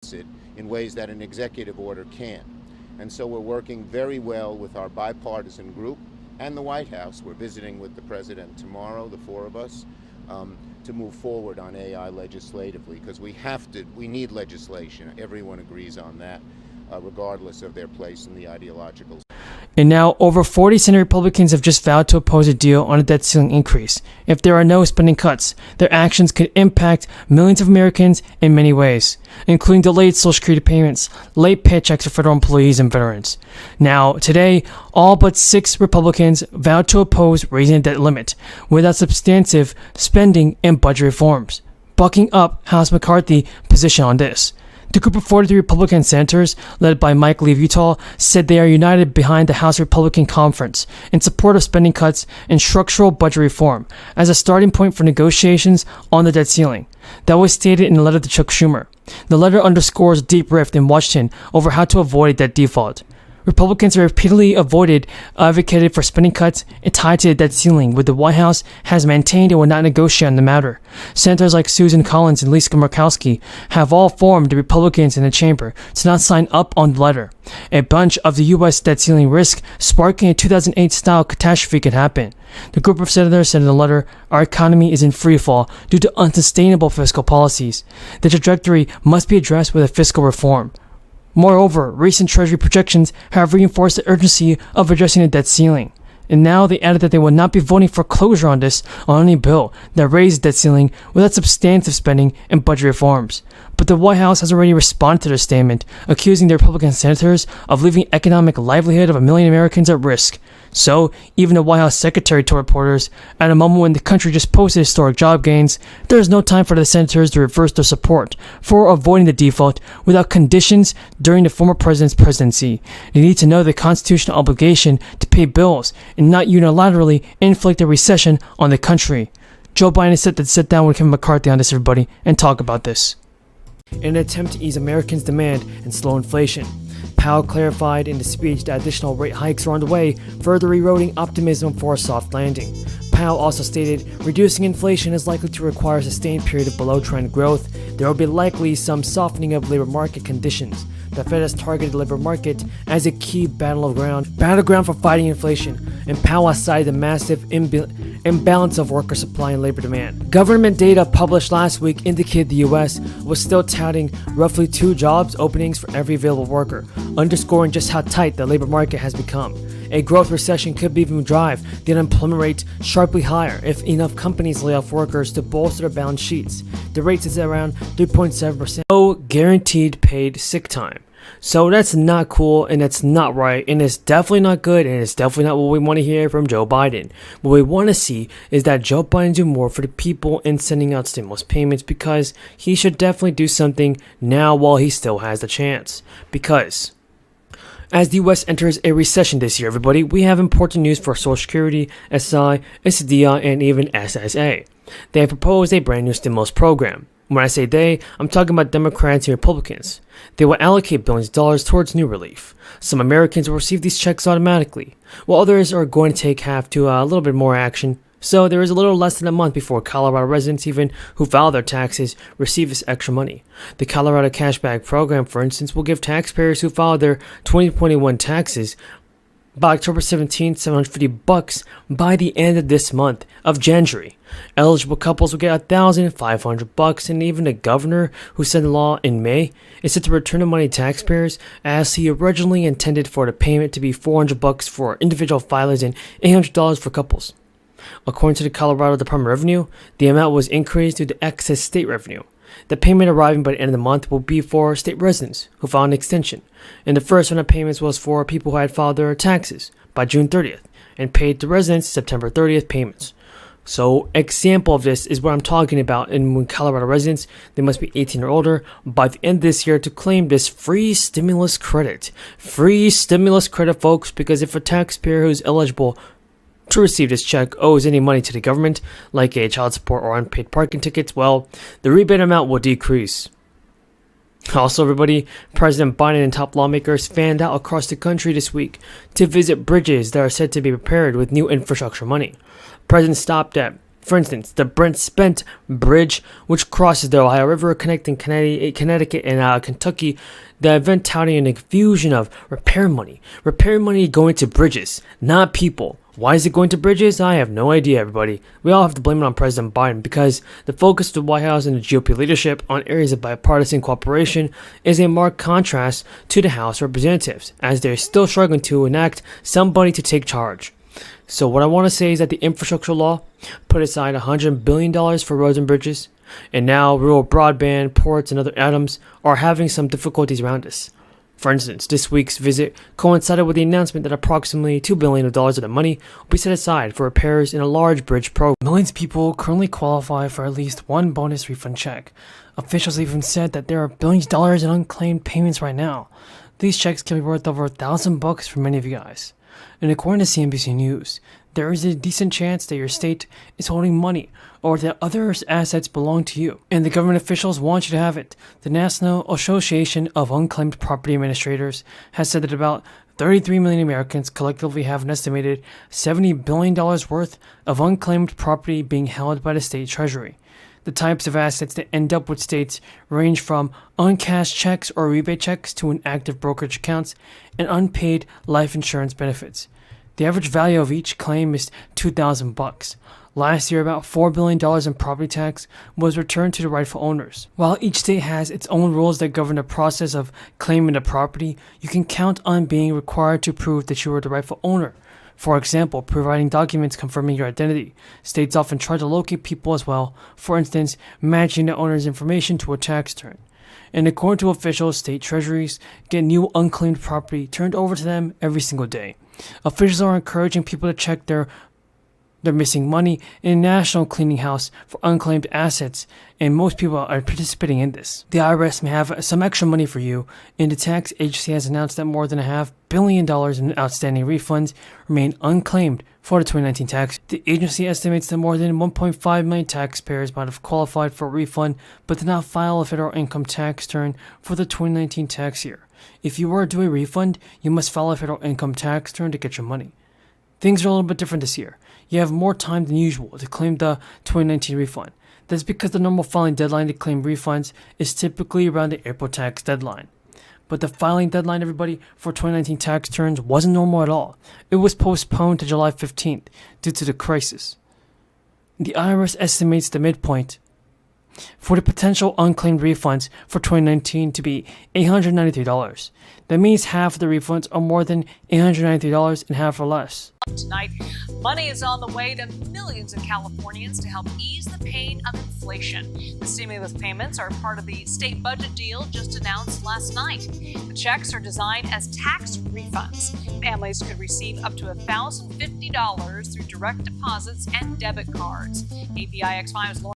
it in ways that an executive order can't. And so we're working very well with our bipartisan group and the White House. We're visiting with the president tomorrow, the four of us, to move forward on AI legislatively, because we need legislation. Everyone agrees on that, regardless of their place in the ideological. And now, over 40 Senate Republicans have just vowed to oppose a deal on a debt ceiling increase. If there are no spending cuts, their actions could impact millions of Americans in many ways, including delayed Social Security payments, late paychecks for federal employees and veterans. Now, today, all but 6 Republicans vowed to oppose raising the debt limit without substantive spending and budget reforms, bucking up House McCarthy's position on this. The group of 43 Republican senators, led by Mike Lee of Utah, said they are united behind the House Republican Conference in support of spending cuts and structural budget reform as a starting point for negotiations on the debt ceiling. That was stated in a letter to Chuck Schumer. The letter underscores deep rift in Washington over how to avoid debt default. Republicans have repeatedly advocated for spending cuts tied to the debt ceiling, which the White House has maintained it will not negotiate on the matter. Senators like Susan Collins and Lisa Murkowski have all formed the Republicans in the chamber to not sign up on the letter. A bunch of the U.S. debt ceiling risk sparking a 2008-style catastrophe could happen. The group of senators said in the letter, "Our economy is in freefall due to unsustainable fiscal policies. The trajectory must be addressed with a fiscal reform." Moreover, recent Treasury projections have reinforced the urgency of addressing the debt ceiling. And now they added that they will not be voting for closure on any bill that raises debt ceiling without substantive spending and budget reforms. But the White House has already responded to their statement, accusing the Republican senators of leaving economic livelihood of 1 million Americans at risk. So, even the White House secretary told reporters, at a moment when the country just posted historic job gains, there is no time for the senators to reverse their support for avoiding the default without conditions during the former president's presidency. They need to know the constitutional obligation to pay bills and not unilaterally inflict a recession on the country. Joe Biden is set to sit down with Kevin McCarthy on this, everybody, and talk about this. In an attempt to ease Americans' demand and slow inflation, Powell clarified in the speech that additional rate hikes are on the way, further eroding optimism for a soft landing. Powell also stated, reducing inflation is likely to require a sustained period of below-trend growth. There will be likely some softening of labor market conditions. The Fed has targeted the labor market as a key battleground for fighting inflation, and Powell has cited the massive imbalance of worker supply and labor demand. Government data published last week indicated the U.S. was still touting roughly 2 jobs openings for every available worker, underscoring just how tight the labor market has become. A growth recession could even drive the unemployment rate sharply higher if enough companies lay off workers to bolster their balance sheets. The rate is around 3.7%. No guaranteed paid sick time. So that's not cool, and that's not right, and it's definitely not good, and it's definitely not what we want to hear from Joe Biden. What we want to see is that Joe Biden do more for the people in sending out stimulus payments, because he should definitely do something now while he still has the chance. Because as the U.S. enters a recession this year, everybody, we have important news for Social Security, Ssdi, Ssdi, and even SSA. They have proposed a brand new stimulus program. When I say they, I'm talking about Democrats and Republicans. They will allocate billions of dollars towards new relief. Some Americans will receive these checks automatically, while others are going to have to a little bit more action. So there is a little less than a month before Colorado residents, even who file their taxes, receive this extra money. The Colorado Cashback Program, for instance, will give taxpayers who file their 2021 taxes by October 17th, $750 by the end of this month of January. Eligible couples will get $1,500, and even the governor, who signed the law in May, is set to return the money to taxpayers, as he originally intended for the payment to be $400 for individual filers and $800 for couples. According to the Colorado Department of Revenue, the amount was increased due to excess state revenue. The payment arriving by the end of the month will be for state residents who filed an extension, and the first round of payments was for people who had filed their taxes by June 30th and paid to residents September 30th payments. So, example of this is what I'm talking about, and when Colorado residents, they must be 18 or older by the end of this year to claim this free stimulus credit. Free stimulus credit, folks, because if a taxpayer who's eligible to receive this check owes any money to the government, like a child support or unpaid parking tickets, well, the rebate amount will decrease. Also, everybody, President Biden and top lawmakers fanned out across the country this week to visit bridges that are said to be prepared with new infrastructure money. The president stopped at For instance, the Brent Spent Bridge, which crosses the Ohio River connecting Connecticut and Kentucky, the event touting an infusion of repair money. Repair money going to bridges, not people. Why is it going to bridges? I have no idea, everybody. We all have to blame it on President Biden because the focus of the White House and the GOP leadership on areas of bipartisan cooperation is a marked contrast to the House of Representatives, as they're still struggling to enact somebody to take charge. So what I want to say is that the infrastructure law put aside $100 billion for roads and bridges, and now rural broadband, ports, and other items are having some difficulties around us. For instance, this week's visit coincided with the announcement that approximately $2 billion of the money will be set aside for repairs in a large bridge program. Millions of people currently qualify for at least one bonus refund check. Officials even said that there are billions of dollars in unclaimed payments right now. These checks can be worth over $1,000 for many of you guys. And according to CNBC News, there is a decent chance that your state is holding money or that other assets belong to you, and the government officials want you to have it. The National Association of Unclaimed Property Administrators has said that about 33 million Americans collectively have an estimated $70 billion worth of unclaimed property being held by the state treasury. The types of assets that end up with states range from uncashed checks or rebate checks to inactive brokerage accounts and unpaid life insurance benefits. The average value of each claim is $2,000. Last year, about $4 billion in property tax was returned to the rightful owners. While each state has its own rules that govern the process of claiming the property, you can count on being required to prove that you are the rightful owner. For example, providing documents confirming your identity. States often try to locate people as well, for instance, matching the owner's information to a tax return. And according to officials, state treasuries get new unclaimed property turned over to them every single day. Officials are encouraging people to check their missing money in a national cleaning house for unclaimed assets, and most people are participating in this. The IRS may have some extra money for you, and the tax agency has announced that more than $500 million in outstanding refunds remain unclaimed for the 2019 tax. The agency estimates that more than 1.5 million taxpayers might have qualified for a refund but did not file a federal income tax return for the 2019 tax year. If you are due a refund, you must file a federal income tax return to get your money. Things are a little bit different this year. You have more time than usual to claim the 2019 refund. That's because the normal filing deadline to claim refunds is typically around the April tax deadline. But the filing deadline, everybody, for 2019 tax returns wasn't normal at all. It was postponed to July 15th due to the crisis. The IRS estimates the midpoint for the potential unclaimed refunds for 2019 to be $893. That means half of the refunds are more than $893 and half are less. Tonight, money is on the way to millions of Californians to help ease the pain of inflation. The stimulus payments are part of the state budget deal just announced last night. The checks are designed as tax refunds. Families could receive up to $1,050 through direct deposits and debit cards. APIX5's